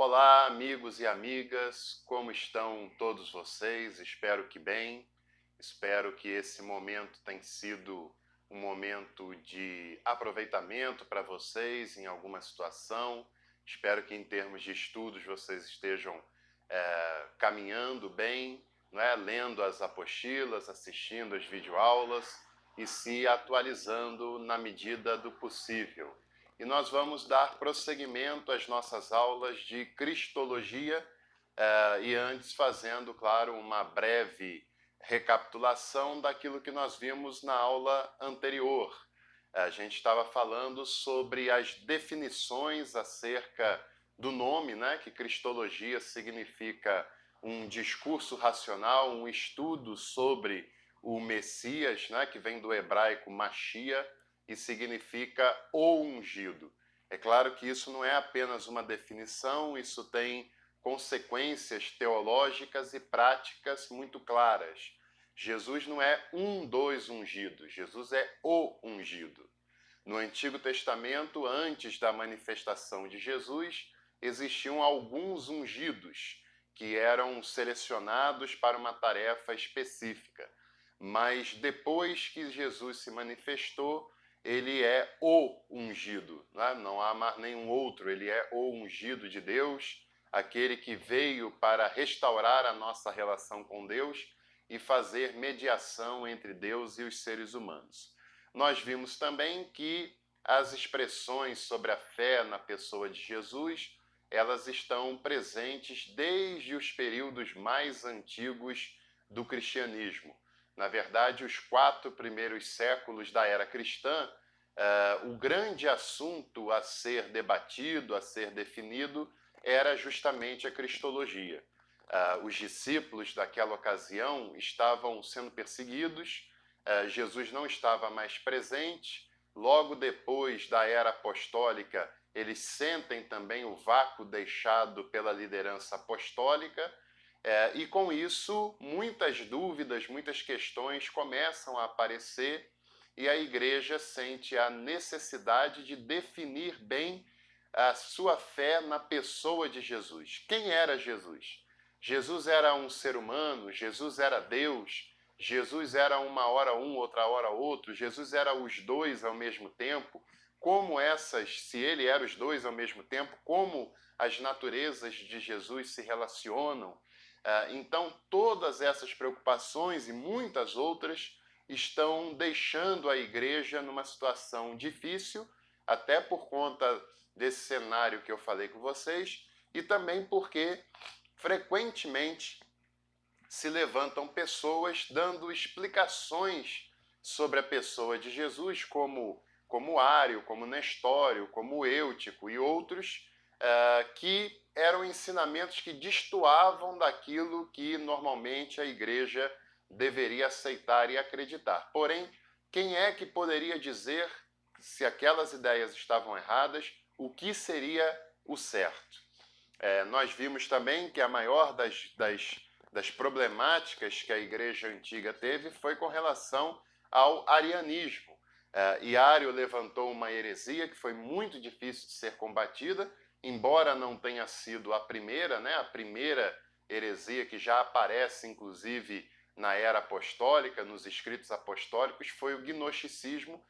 Olá, amigos e amigas, como estão todos vocês? Espero que bem. Espero que esse momento tenha sido um momento de aproveitamento para vocês em alguma situação. Espero que em termos de estudos vocês estejam caminhando bem, não é? Lendo as apostilas, assistindo as videoaulas e se atualizando na medida do possível. E nós vamos dar prosseguimento às nossas aulas de Cristologia, e antes fazendo, claro, uma breve recapitulação daquilo que nós vimos na aula anterior. A gente estava falando sobre as definições acerca do nome, né, que Cristologia significa um discurso racional, um estudo sobre o Messias, né, que vem do hebraico Machia, e significa o ungido. É claro que isso não é apenas uma definição, isso tem consequências teológicas e práticas muito claras. Jesus não é um dos ungidos, Jesus é o ungido. No Antigo Testamento, antes da manifestação de Jesus, existiam alguns ungidos que eram selecionados para uma tarefa específica. Mas depois que Jesus se manifestou, ele é o ungido, né? Não há mais nenhum outro, ele é o ungido de Deus, aquele que veio para restaurar a nossa relação com Deus e fazer mediação entre Deus e os seres humanos. Nós vimos também que as expressões sobre a fé na pessoa de Jesus, elas estão presentes desde os períodos mais antigos do cristianismo. Na verdade, os 4 primeiros séculos da era cristã, o grande assunto a ser debatido, a ser definido, era justamente a cristologia. Os discípulos daquela ocasião estavam sendo perseguidos, Jesus não estava mais presente. Logo depois da era apostólica, eles sentem também o vácuo deixado pela liderança apostólica, e com isso muitas dúvidas, muitas questões começam a aparecer e a igreja sente a necessidade de definir bem a sua fé na pessoa de Jesus. Quem era Jesus? Jesus era um ser humano, Jesus era Deus, Jesus era uma hora um, outra hora outro, Jesus era os dois ao mesmo tempo. Se ele era os dois ao mesmo tempo, como as naturezas de Jesus se relacionam? Então, todas essas preocupações e muitas outras estão deixando a igreja numa situação difícil, até por conta desse cenário que eu falei com vocês, e também porque frequentemente se levantam pessoas dando explicações sobre a pessoa de Jesus, como Ário, como Nestório, como Eutico e outros, que eram ensinamentos que destoavam daquilo que normalmente a igreja deveria aceitar e acreditar. Porém, quem é que poderia dizer, se aquelas ideias estavam erradas, o que seria o certo? Nós vimos também que a maior das problemáticas que a igreja antiga teve foi com relação ao arianismo. E Ário levantou uma heresia que foi muito difícil de ser combatida, embora não tenha sido a primeira, né? A primeira heresia que já aparece, inclusive, na era apostólica, nos escritos apostólicos, foi o gnosticismo,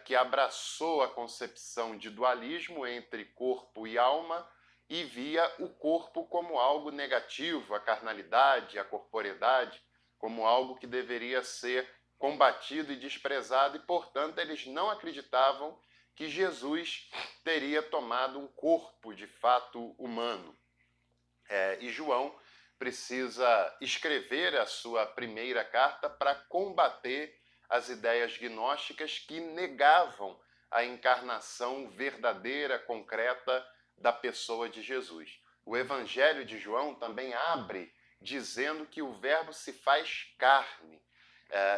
que abraçou a concepção de dualismo entre corpo e alma e via o corpo como algo negativo, a carnalidade, a corporeidade, como algo que deveria ser combatido e desprezado, e, portanto, eles não acreditavam que Jesus teria tomado um corpo de fato humano. E João precisa escrever a sua primeira carta para combater as ideias gnósticas que negavam a encarnação verdadeira, concreta da pessoa de Jesus. O Evangelho de João também abre dizendo que o Verbo se faz carne.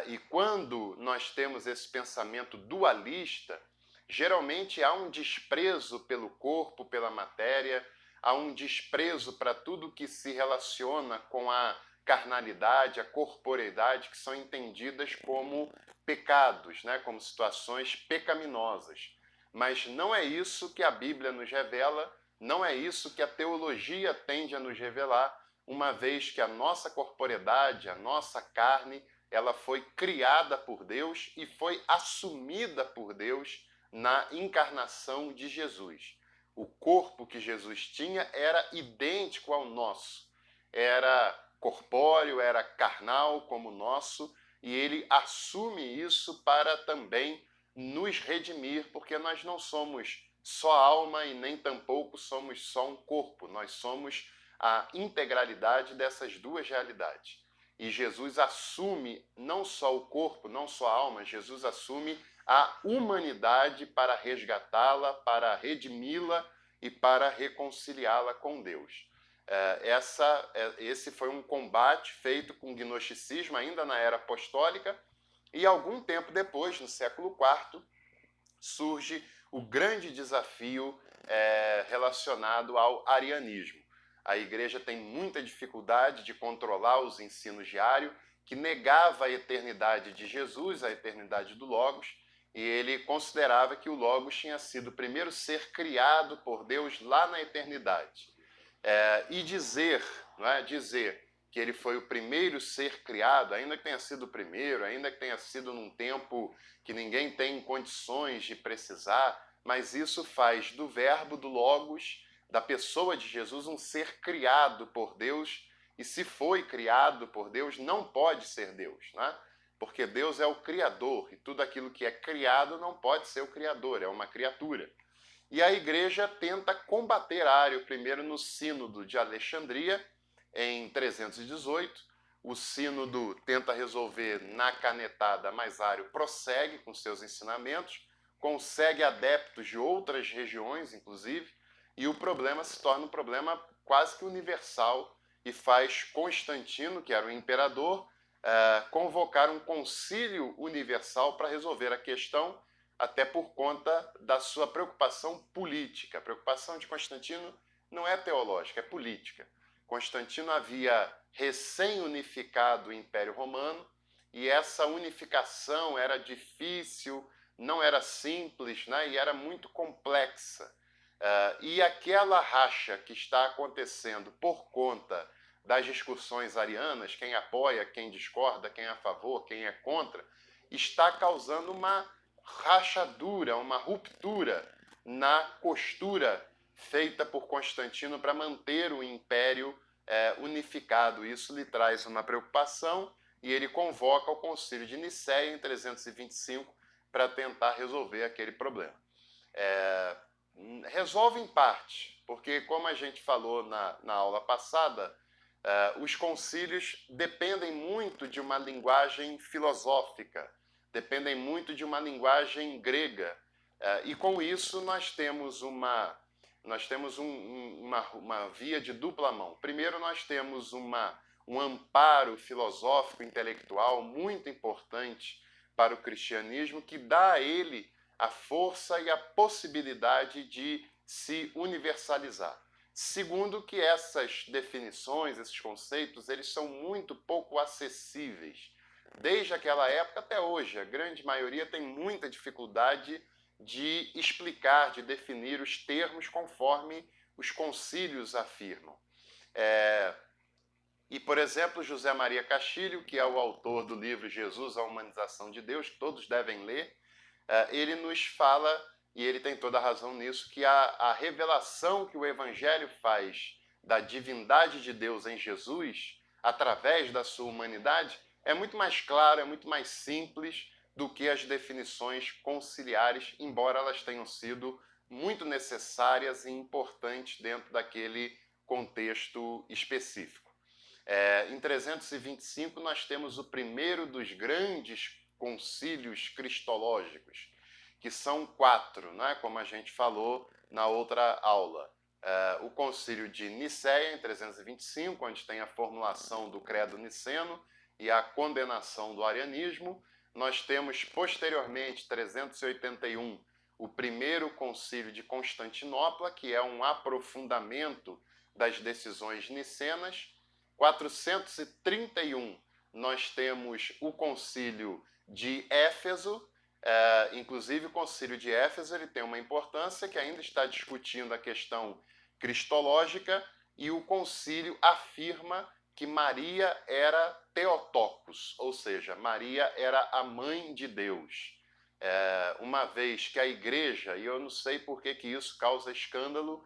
E quando nós temos esse pensamento dualista, geralmente há um desprezo pelo corpo, pela matéria, há um desprezo para tudo que se relaciona com a carnalidade, a corporeidade, que são entendidas como pecados, né? Como situações pecaminosas. Mas não é isso que a Bíblia nos revela, Não é isso que a teologia tende a nos revelar, uma vez que a nossa corporeidade, a nossa carne, ela foi criada por Deus e foi assumida por Deus na encarnação de Jesus. O corpo que Jesus tinha era idêntico ao nosso. Era corpóreo, era carnal como o nosso, e ele assume isso para também nos redimir, porque nós não somos só alma e nem tampouco somos só um corpo, nós somos a integralidade dessas duas realidades. E Jesus assume não só o corpo, não só a alma, Jesus assume a humanidade para resgatá-la, para redimi-la e para reconciliá-la com Deus. Esse foi um combate feito com gnosticismo ainda na era apostólica, e algum tempo depois, no século IV, surge o grande desafio relacionado ao arianismo. A igreja tem muita dificuldade de controlar os ensinos diários, que negava a eternidade de Jesus, a eternidade do Logos, e ele considerava que o Logos tinha sido o primeiro ser criado por Deus lá na eternidade. E dizer, não é? Dizer que ele foi o primeiro ser criado, ainda que tenha sido o primeiro, ainda que tenha sido num tempo que ninguém tem condições de precisar, mas isso faz do verbo, do Logos, da pessoa de Jesus, um ser criado por Deus, e se foi criado por Deus, não pode ser Deus, né? Porque Deus é o Criador, e tudo aquilo que é criado não pode ser o Criador, é uma criatura. E a igreja tenta combater Ário, primeiro no Sínodo de Alexandria, em 318. O Sínodo tenta resolver na canetada, mas Ário prossegue com seus ensinamentos, consegue adeptos de outras regiões, inclusive, e o problema se torna um problema quase que universal e faz Constantino, que era o imperador, convocar um concílio universal para resolver a questão, até por conta da sua preocupação política. A preocupação de Constantino não é teológica, é política. Constantino havia recém-unificado o Império Romano, e essa unificação era difícil, não era simples, né? E era muito complexa. E aquela racha que está acontecendo por conta das discussões arianas, quem apoia, quem discorda, quem é a favor, quem é contra, está causando uma rachadura, uma ruptura na costura feita por Constantino para manter o império unificado. Isso lhe traz uma preocupação, e ele convoca o Concílio de Nicéia em 325 para tentar resolver aquele problema. Resolve em parte, porque, como a gente falou na aula passada, os concílios dependem muito de uma linguagem filosófica, dependem muito de uma linguagem grega, e com isso nós temos uma via de dupla mão. Primeiro, nós temos um amparo filosófico, intelectual muito importante para o cristianismo, que dá a ele a força e a possibilidade de se universalizar. Segundo, que essas definições, esses conceitos, eles são muito pouco acessíveis. Desde aquela época até hoje, a grande maioria tem muita dificuldade de explicar, de definir os termos conforme os concílios afirmam. E, por exemplo, José Maria Castilho, que é o autor do livro Jesus, a Humanização de Deus, que todos devem ler, ele nos fala, e ele tem toda a razão nisso, que a revelação que o Evangelho faz da divindade de Deus em Jesus, através da sua humanidade, é muito mais clara, é muito mais simples do que as definições conciliares, embora elas tenham sido muito necessárias e importantes dentro daquele contexto específico. Em 325, nós temos o primeiro dos grandes concílios cristológicos, que são 4, né? Como a gente falou na outra aula. O concílio de Nicéia, em 325, onde tem a formulação do credo niceno e a condenação do arianismo. Nós temos, posteriormente, 381, o primeiro concílio de Constantinopla, que é um aprofundamento das decisões nicenas. 431, nós temos o concílio de Éfeso. Inclusive, o concílio de Éfeso ele tem uma importância, que ainda está discutindo a questão cristológica, e o concílio afirma que Maria era Theotokos, ou seja, Maria era a mãe de Deus. Uma vez que a igreja, e eu não sei por que isso causa escândalo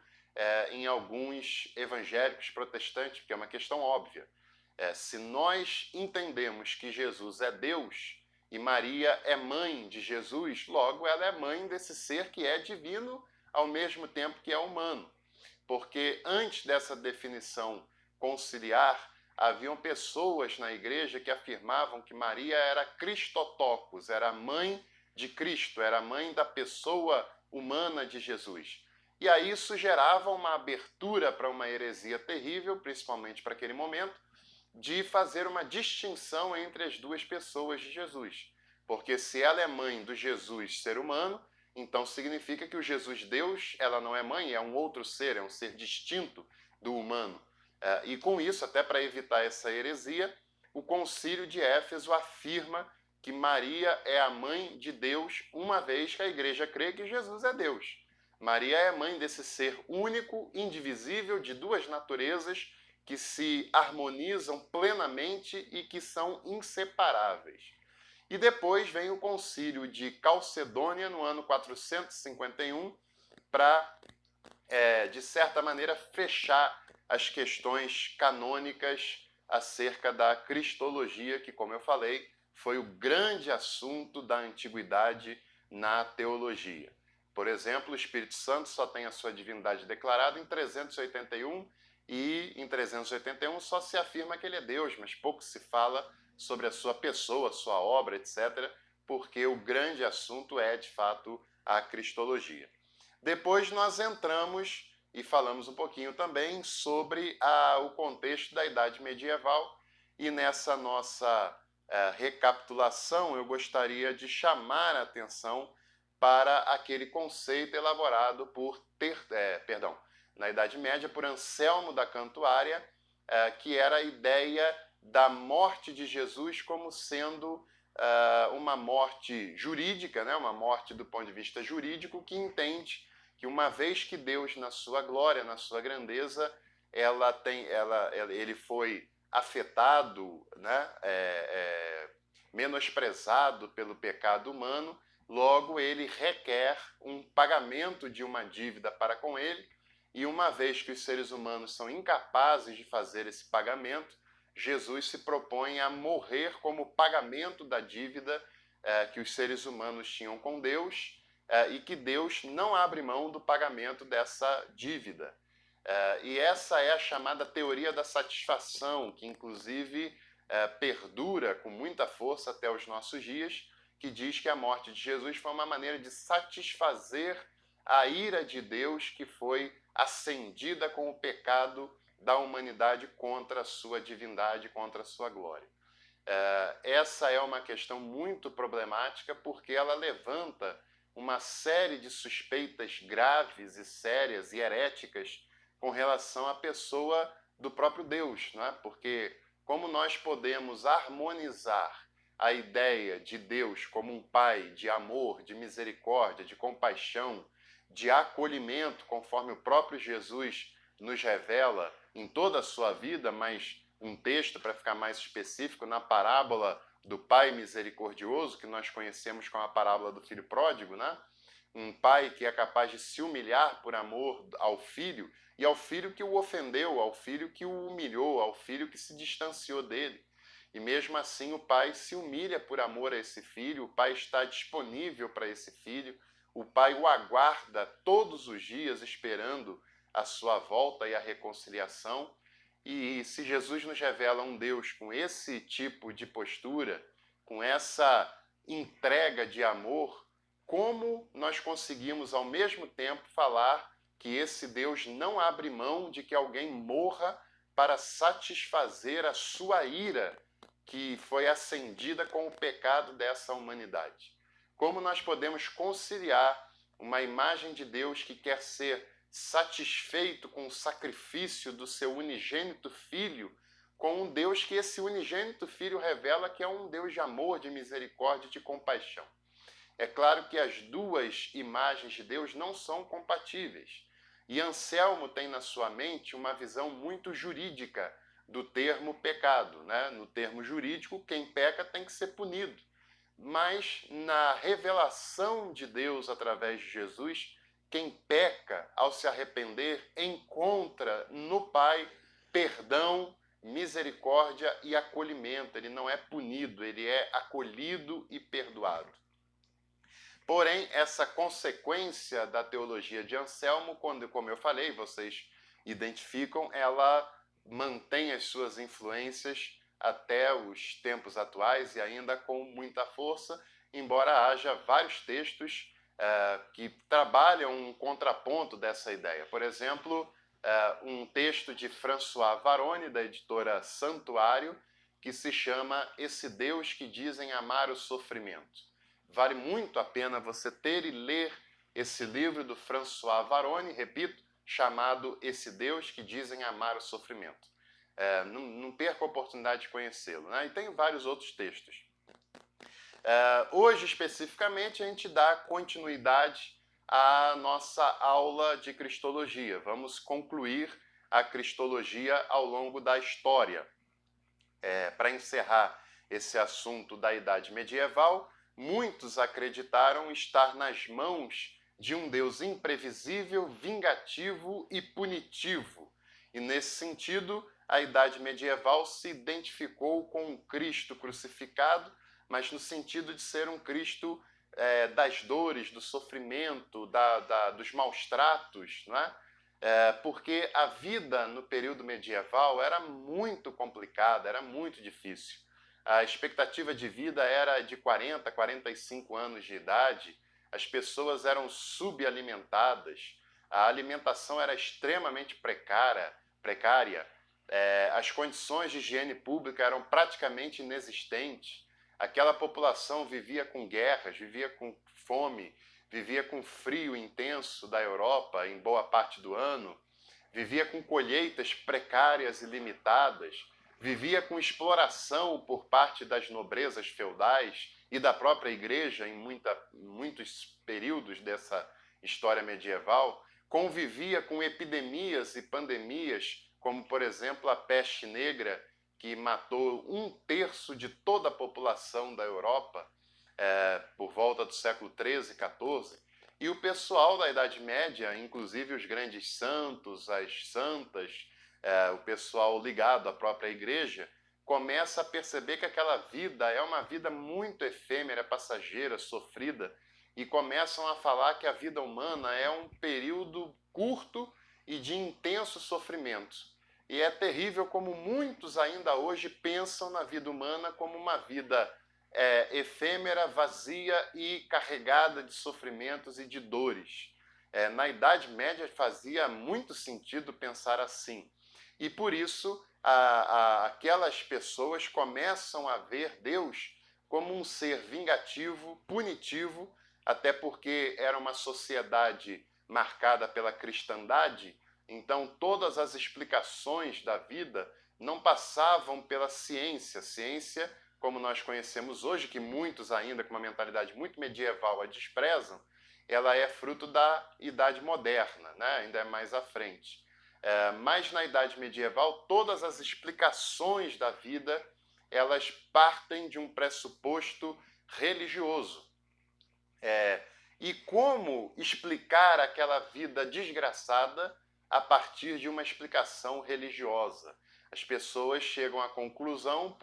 em alguns evangélicos protestantes, porque é uma questão óbvia. Se nós entendemos que Jesus é Deus e Maria é mãe de Jesus, logo ela é mãe desse ser que é divino ao mesmo tempo que é humano. Porque antes dessa definição conciliar, haviam pessoas na igreja que afirmavam que Maria era Christotokos, era a mãe de Cristo, era a mãe da pessoa humana de Jesus. E aí isso gerava uma abertura para uma heresia terrível, principalmente para aquele momento, de fazer uma distinção entre as duas pessoas de Jesus. Porque se ela é mãe do Jesus ser humano, então significa que o Jesus Deus, ela não é mãe, é um outro ser, é um ser distinto do humano. E com isso, até para evitar essa heresia, o Concílio de Éfeso afirma que Maria é a mãe de Deus, uma vez que a igreja crê que Jesus é Deus. Maria é mãe desse ser único, indivisível, de duas naturezas que se harmonizam plenamente e que são inseparáveis. E depois vem o Concílio de Calcedônia, no ano 451, para, de certa maneira, fechar as questões canônicas acerca da cristologia, que, como eu falei, foi o grande assunto da antiguidade na teologia. Por exemplo, o Espírito Santo só tem a sua divindade declarada em 381, e em 381 só se afirma que ele é Deus, mas pouco se fala sobre a sua pessoa, sua obra, etc., porque o grande assunto é, de fato, a cristologia. Depois nós entramos e falamos um pouquinho também sobre o contexto da Idade Medieval, e nessa nossa recapitulação eu gostaria de chamar a atenção para aquele conceito elaborado por na Idade Média por Anselmo da Cantuária, que era a ideia da morte de Jesus como sendo uma morte jurídica, né? Uma morte do ponto de vista jurídico, que entende que uma vez que Deus, na sua glória, na sua grandeza, ele foi afetado, né? Menosprezado pelo pecado humano, logo ele requer um pagamento de uma dívida para com ele, e uma vez que os seres humanos são incapazes de fazer esse pagamento, Jesus se propõe a morrer como pagamento da dívida que os seres humanos tinham com Deus, e que Deus não abre mão do pagamento dessa dívida. E essa é a chamada teoria da satisfação, que inclusive perdura com muita força até os nossos dias, que diz que a morte de Jesus foi uma maneira de satisfazer a ira de Deus que foi acendida com o pecado da humanidade contra a sua divindade, contra a sua glória. Essa é uma questão muito problemática, porque ela levanta uma série de suspeitas graves e sérias e heréticas com relação à pessoa do próprio Deus, não é? Porque como nós podemos harmonizar a ideia de Deus como um pai de amor, de misericórdia, de compaixão, de acolhimento, conforme o próprio Jesus nos revela em toda a sua vida, mas um texto para ficar mais específico na parábola do pai misericordioso, que nós conhecemos como a parábola do filho pródigo, né? Um pai que é capaz de se humilhar por amor ao filho, e ao filho que o ofendeu, ao filho que o humilhou, ao filho que se distanciou dele. E mesmo assim o pai se humilha por amor a esse filho, o pai está disponível para esse filho, o pai o aguarda todos os dias esperando a sua volta e a reconciliação. E se Jesus nos revela um Deus com esse tipo de postura, com essa entrega de amor, como nós conseguimos ao mesmo tempo falar que esse Deus não abre mão de que alguém morra para satisfazer a sua ira que foi acendida com o pecado dessa humanidade? Como nós podemos conciliar uma imagem de Deus que quer ser satisfeito com o sacrifício do seu unigênito Filho, com um Deus que esse unigênito Filho revela que é um Deus de amor, de misericórdia e de compaixão? É claro que as duas imagens de Deus não são compatíveis. E Anselmo tem na sua mente uma visão muito jurídica do termo pecado, né? No termo jurídico, quem peca tem que ser punido. Mas na revelação de Deus através de Jesus, quem peca ao se arrepender encontra no Pai perdão, misericórdia e acolhimento. Ele não é punido, ele é acolhido e perdoado. Porém, essa consequência da teologia de Anselmo, quando, como eu falei, vocês identificam, ela mantém as suas influências até os tempos atuais e ainda com muita força, embora haja vários textos que trabalham um contraponto dessa ideia. Por exemplo, um texto de François Varone, da editora Santuário, que se chama Esse Deus que Dizem Amar o Sofrimento. Vale muito a pena você ter e ler esse livro do François Varone, repito, chamado Esse Deus que Dizem Amar o Sofrimento. Não perca a oportunidade de conhecê-lo, né? E tem vários outros textos. Hoje, especificamente, a gente dá continuidade à nossa aula de Cristologia. Vamos concluir a Cristologia ao longo da história. Para encerrar esse assunto da Idade Medieval, muitos acreditaram estar nas mãos de um Deus imprevisível, vingativo e punitivo. E, nesse sentido, a Idade Medieval se identificou com o Cristo crucificado, mas no sentido de ser um Cristo das dores, do sofrimento, dos maus tratos, não é? Porque a vida no período medieval era muito complicada, era muito difícil. A expectativa de vida era de 40, 45 anos de idade, as pessoas eram subalimentadas, a alimentação era extremamente precária, as condições de higiene pública eram praticamente inexistentes, aquela população vivia com guerras, vivia com fome, vivia com frio intenso da Europa em boa parte do ano, vivia com colheitas precárias e limitadas, vivia com exploração por parte das nobrezas feudais e da própria igreja em muitos períodos dessa história medieval, convivia com epidemias e pandemias, como, por exemplo, a peste negra, que matou 1/3 de toda a população da Europa, por volta do século XIII e XIV, e o pessoal da Idade Média, inclusive os grandes santos, as santas, o pessoal ligado à própria igreja, começa a perceber que aquela vida é uma vida muito efêmera, passageira, sofrida, e começam a falar que a vida humana é um período curto e de intenso sofrimento. E é terrível como muitos ainda hoje pensam na vida humana como uma vida efêmera, vazia e carregada de sofrimentos e de dores. Na Idade Média fazia muito sentido pensar assim. E por isso aquelas pessoas começam a ver Deus como um ser vingativo, punitivo, até porque era uma sociedade marcada pela cristandade, então todas as explicações da vida não passavam pela ciência. Ciência, como nós conhecemos hoje, que muitos ainda com uma mentalidade muito medieval a desprezam, ela é fruto da Idade Moderna, né? Ainda é mais à frente. Mas na Idade Medieval, todas as explicações da vida, elas partem de um pressuposto religioso. E como explicar aquela vida desgraçada a partir de uma explicação religiosa? As pessoas chegam à conclusão,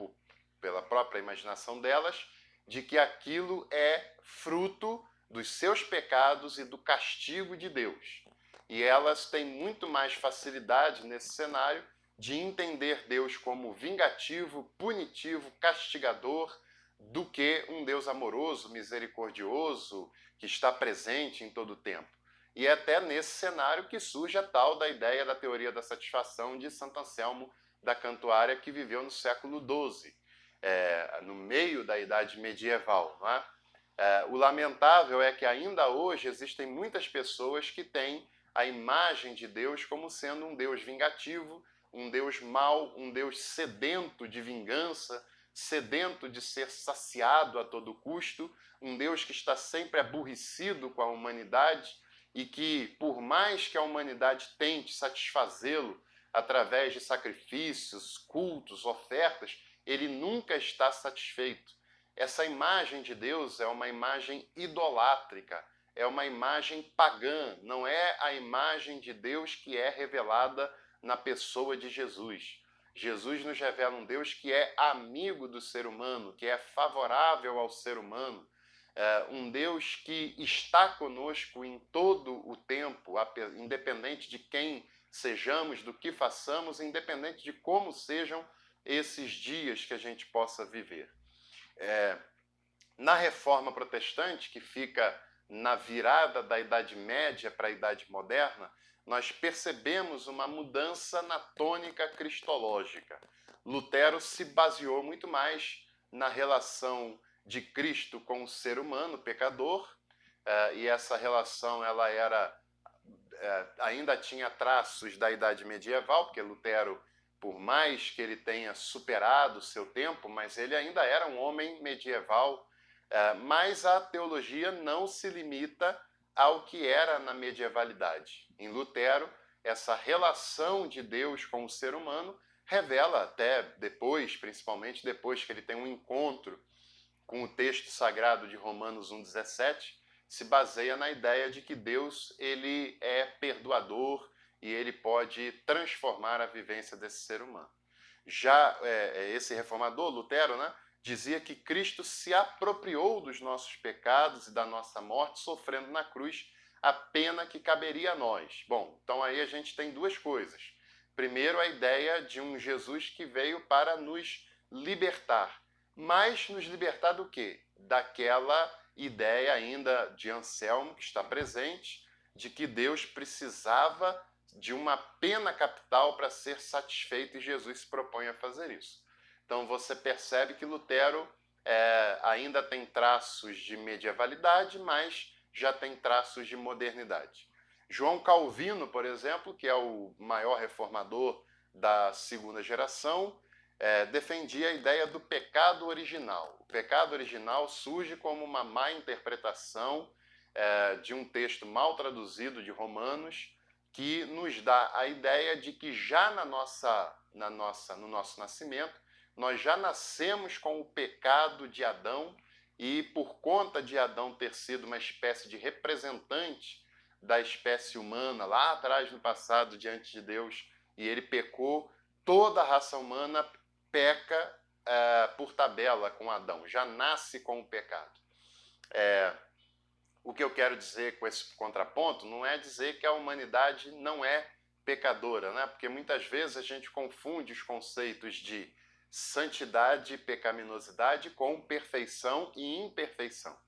pela própria imaginação delas, de que aquilo é fruto dos seus pecados e do castigo de Deus. E elas têm muito mais facilidade nesse cenário de entender Deus como vingativo, punitivo, castigador, do que um Deus amoroso, misericordioso, que está presente em todo o tempo. E é até nesse cenário que surge a tal da ideia da teoria da satisfação de Santo Anselmo da Cantuária, que viveu no século XII, no meio da Idade Medieval. Não é? O lamentável é que ainda hoje existem muitas pessoas que têm a imagem de Deus como sendo um Deus vingativo, um Deus mau, um Deus sedento de vingança, sedento de ser saciado a todo custo, um Deus que está sempre aborrecido com a humanidade e que, por mais que a humanidade tente satisfazê-lo através de sacrifícios, cultos, ofertas, ele nunca está satisfeito. Essa imagem de Deus é uma imagem idolátrica, é uma imagem pagã, não é a imagem de Deus que é revelada na pessoa de Jesus. Jesus nos revela um Deus que é amigo do ser humano, que é favorável ao ser humano, um Deus que está conosco em todo o tempo, independente de quem sejamos, do que façamos, independente de como sejam esses dias que a gente possa viver. Na Reforma Protestante, que fica na virada da Idade Média para a Idade Moderna, nós percebemos uma mudança na tônica cristológica. Lutero se baseou muito mais na relação de Cristo com o ser humano, pecador, e essa relação ela ainda tinha traços da Idade Medieval, porque Lutero, por mais que ele tenha superado o seu tempo, mas ele ainda era um homem medieval, mas a teologia não se limita ao que era na medievalidade. Em Lutero, essa relação de Deus com o ser humano revela até depois, principalmente depois que ele tem um encontro com o texto sagrado de Romanos 1,17, se baseia na ideia de que Deus ele é perdoador e ele pode transformar a vivência desse ser humano. Já esse reformador, Lutero, né, dizia que Cristo se apropriou dos nossos pecados e da nossa morte, sofrendo na cruz a pena que caberia a nós. Bom, então aí a gente tem duas coisas. Primeiro, a ideia de um Jesus que veio para nos libertar. Mas nos libertar do quê? Daquela ideia ainda de Anselmo, que está presente, de que Deus precisava de uma pena capital para ser satisfeito e Jesus se propõe a fazer isso. Então você percebe que Lutero ainda tem traços de medievalidade, mas já tem traços de modernidade. João Calvino, por exemplo, que é o maior reformador da segunda geração, defendia a ideia do pecado original. O pecado original surge como uma má interpretação de um texto mal traduzido de Romanos, que nos dá a ideia de que já no nosso nascimento, nós já nascemos com o pecado de Adão e, por conta de Adão ter sido uma espécie de representante da espécie humana lá atrás no passado diante de Deus, e ele pecou, toda a raça humana peca por tabela com Adão, já nasce com o pecado. O que eu quero dizer com esse contraponto não é dizer que a humanidade não é pecadora, né? Porque muitas vezes a gente confunde os conceitos de santidade e pecaminosidade com perfeição e imperfeição.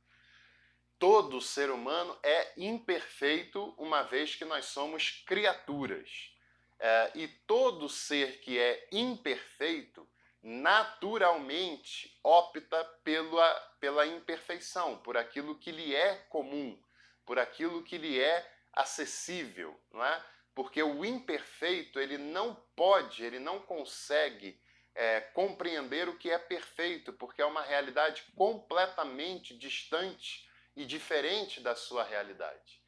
Todo ser humano é imperfeito, uma vez que nós somos criaturas. E todo ser que é imperfeito, naturalmente opta pela imperfeição, por aquilo que lhe é comum, por aquilo que lhe é acessível, não é? Porque o imperfeito, ele não pode, ele não consegue compreender o que é perfeito, porque é uma realidade completamente distante e diferente da sua realidade.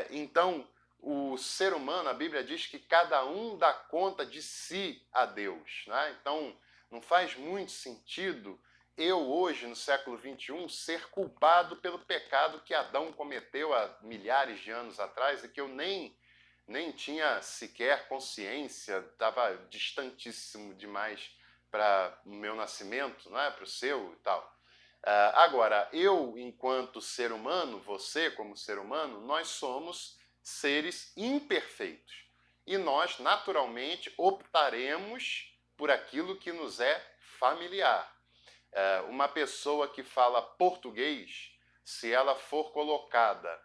Então, o ser humano, a Bíblia diz que cada um dá conta de si a Deus, né? Então, não faz muito sentido eu hoje, no século XXI, ser culpado pelo pecado que Adão cometeu há milhares de anos atrás e que eu nem tinha sequer consciência, estava distantíssimo demais para o meu nascimento, não é? Para o seu e tal. Agora, eu, enquanto ser humano, você como ser humano, nós somos seres imperfeitos. E nós, naturalmente, optaremos por aquilo que nos é familiar. Uma pessoa que fala português, se ela for colocada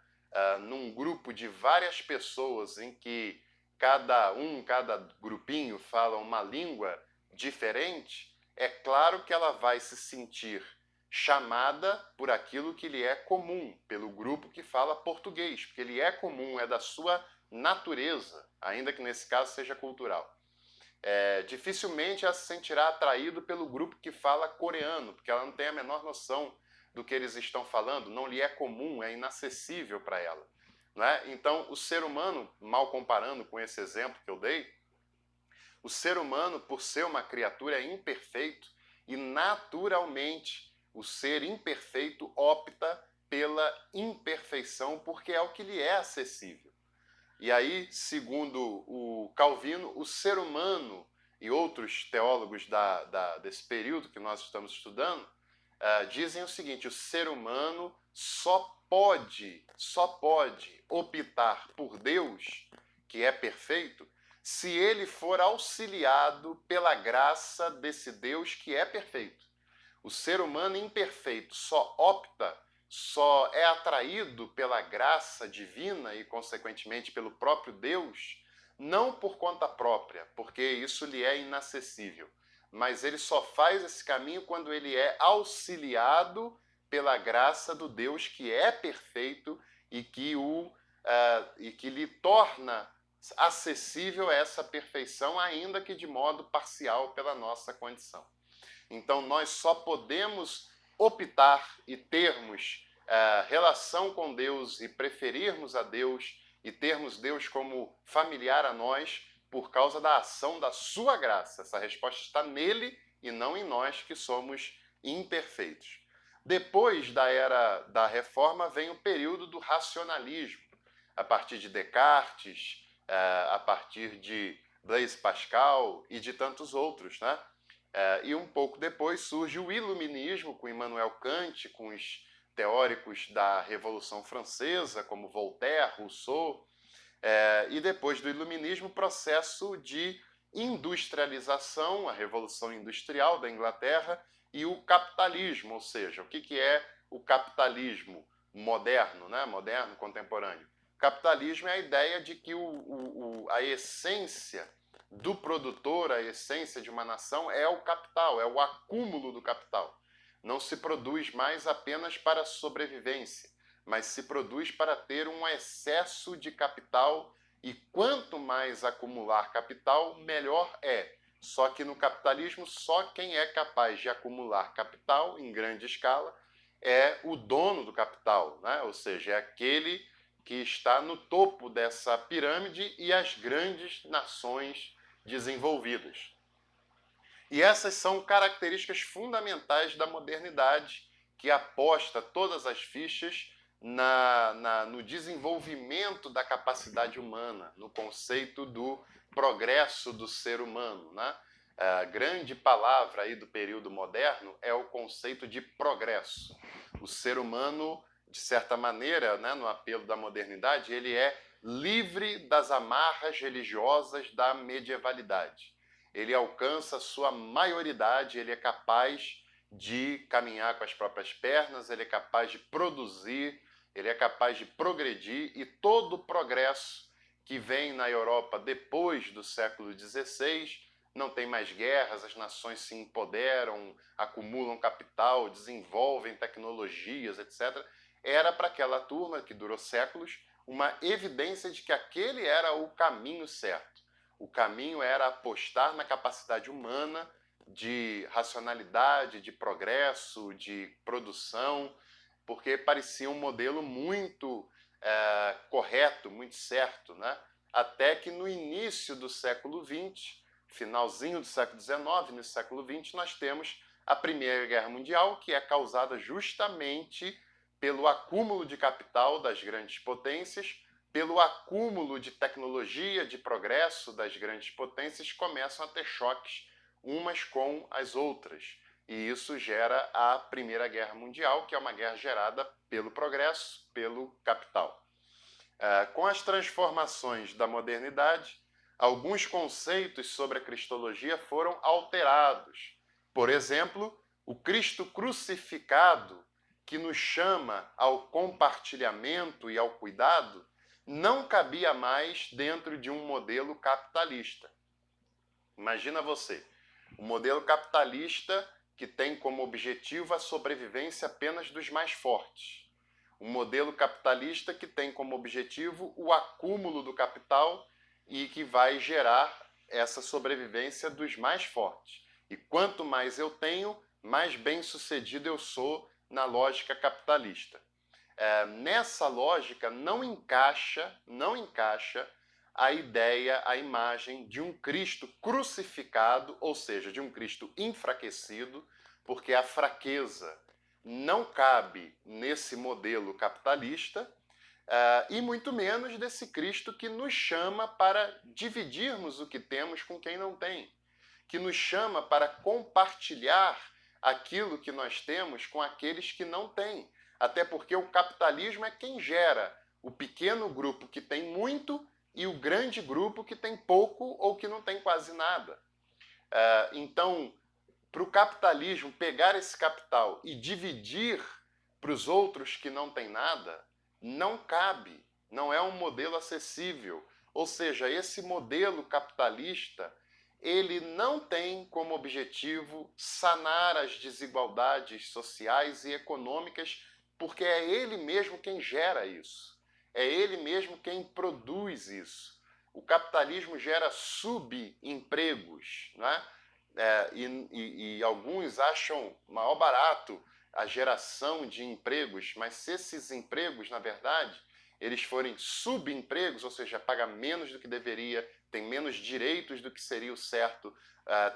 num grupo de várias pessoas em que cada grupinho fala uma língua diferente, é claro que ela vai se sentir chamada por aquilo que lhe é comum, pelo grupo que fala português, porque ele é comum, é da sua natureza, ainda que nesse caso seja cultural. Dificilmente ela se sentirá atraído pelo grupo que fala coreano, porque ela não tem a menor noção do que eles estão falando, não lhe é comum, é inacessível para ela. né? Então, o ser humano, mal comparando com esse exemplo que eu dei, o ser humano, por ser uma criatura, é imperfeito e, naturalmente, o ser imperfeito opta pela imperfeição porque é o que lhe é acessível. E aí, segundo o Calvino, o ser humano e outros teólogos desse período que nós estamos estudando dizem o seguinte: o ser humano só pode optar por Deus, que é perfeito, se ele for auxiliado pela graça desse Deus que é perfeito. O ser humano imperfeito só é atraído pela graça divina e, consequentemente, pelo próprio Deus, não por conta própria, porque isso lhe é inacessível, mas ele só faz esse caminho quando ele é auxiliado pela graça do Deus que é perfeito e que lhe torna acessível essa perfeição, ainda que de modo parcial pela nossa condição. Então, nós só podemos optar e termos relação com Deus e preferirmos a Deus e termos Deus como familiar a nós por causa da ação da sua graça. Essa resposta está nele e não em nós, que somos imperfeitos. Depois da era da Reforma vem o período do racionalismo, a partir de Descartes, a partir de Blaise Pascal e de tantos outros, né? E um pouco depois surge o Iluminismo, com Immanuel Kant, com os teóricos da Revolução Francesa, como Voltaire, Rousseau. E depois do Iluminismo, o processo de industrialização, a Revolução Industrial da Inglaterra, e o capitalismo, ou seja, o que é o capitalismo moderno, né? Moderno, contemporâneo. Capitalismo é a ideia de que a essência do produtor, a essência de uma nação é o capital, é o acúmulo do capital. Não se produz mais apenas para a sobrevivência, mas se produz para ter um excesso de capital, e quanto mais acumular capital, melhor é. Só que no capitalismo, só quem é capaz de acumular capital em grande escala é o dono do capital, né? Ou seja, é aquele que está no topo dessa pirâmide e as grandes nações desenvolvidas. E essas são características fundamentais da modernidade, que aposta todas as fichas no desenvolvimento da capacidade humana, no conceito do progresso do ser humano, né? A grande palavra aí do período moderno é o conceito de progresso. O ser humano, de certa maneira, né, no apelo da modernidade, ele é livre das amarras religiosas da medievalidade. Ele alcança sua maioridade, ele é capaz de caminhar com as próprias pernas, ele é capaz de produzir, ele é capaz de progredir, e todo o progresso que vem na Europa depois do século XVI, não tem mais guerras, as nações se empoderam, acumulam capital, desenvolvem tecnologias, etc., era para aquela turma que durou séculos uma evidência de que aquele era o caminho certo. O caminho era apostar na capacidade humana de racionalidade, de progresso, de produção, porque parecia um modelo muito correto, muito certo, né? Até que no início do século XX, finalzinho do século XIX, no século XX, nós temos a Primeira Guerra Mundial, que é causada justamente pelo acúmulo de capital das grandes potências, pelo acúmulo de tecnologia, de progresso das grandes potências, começam a ter choques umas com as outras. E isso gera a Primeira Guerra Mundial, que é uma guerra gerada pelo progresso, pelo capital. Com as transformações da modernidade, alguns conceitos sobre a cristologia foram alterados. Por exemplo, o Cristo crucificado, que nos chama ao compartilhamento e ao cuidado, não cabia mais dentro de um modelo capitalista. Imagina você, um modelo capitalista que tem como objetivo a sobrevivência apenas dos mais fortes. Um modelo capitalista que tem como objetivo o acúmulo do capital e que vai gerar essa sobrevivência dos mais fortes. E quanto mais eu tenho, mais bem-sucedido eu sou na lógica capitalista. Nessa lógica não encaixa a ideia, a imagem de um Cristo crucificado, ou seja, de um Cristo enfraquecido, porque a fraqueza não cabe nesse modelo capitalista, e muito menos desse Cristo que nos chama para dividirmos o que temos com quem não tem, que nos chama para compartilhar aquilo que nós temos com aqueles que não têm. Até porque o capitalismo é quem gera o pequeno grupo que tem muito e o grande grupo que tem pouco ou que não tem quase nada. Então, para o capitalismo pegar esse capital e dividir para os outros que não têm nada, não cabe, não é um modelo acessível. Ou seja, esse modelo capitalista, ele não tem como objetivo sanar as desigualdades sociais e econômicas, porque é ele mesmo quem gera isso. É ele mesmo quem produz isso. O capitalismo gera subempregos, né? E alguns acham maior barato a geração de empregos, mas se esses empregos, na verdade, eles forem subempregos, ou seja, paga menos do que deveria, tem menos direitos do que seria o certo,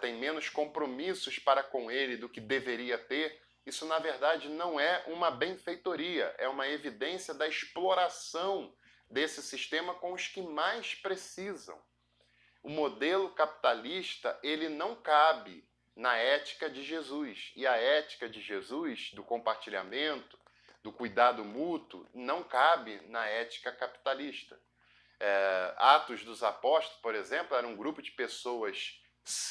tem menos compromissos para com ele do que deveria ter, isso na verdade não é uma benfeitoria, é uma evidência da exploração desse sistema com os que mais precisam. O modelo capitalista, ele não cabe na ética de Jesus. E a ética de Jesus, do compartilhamento, do cuidado mútuo, não cabe na ética capitalista. Atos dos Apóstolos, por exemplo, era um grupo de pessoas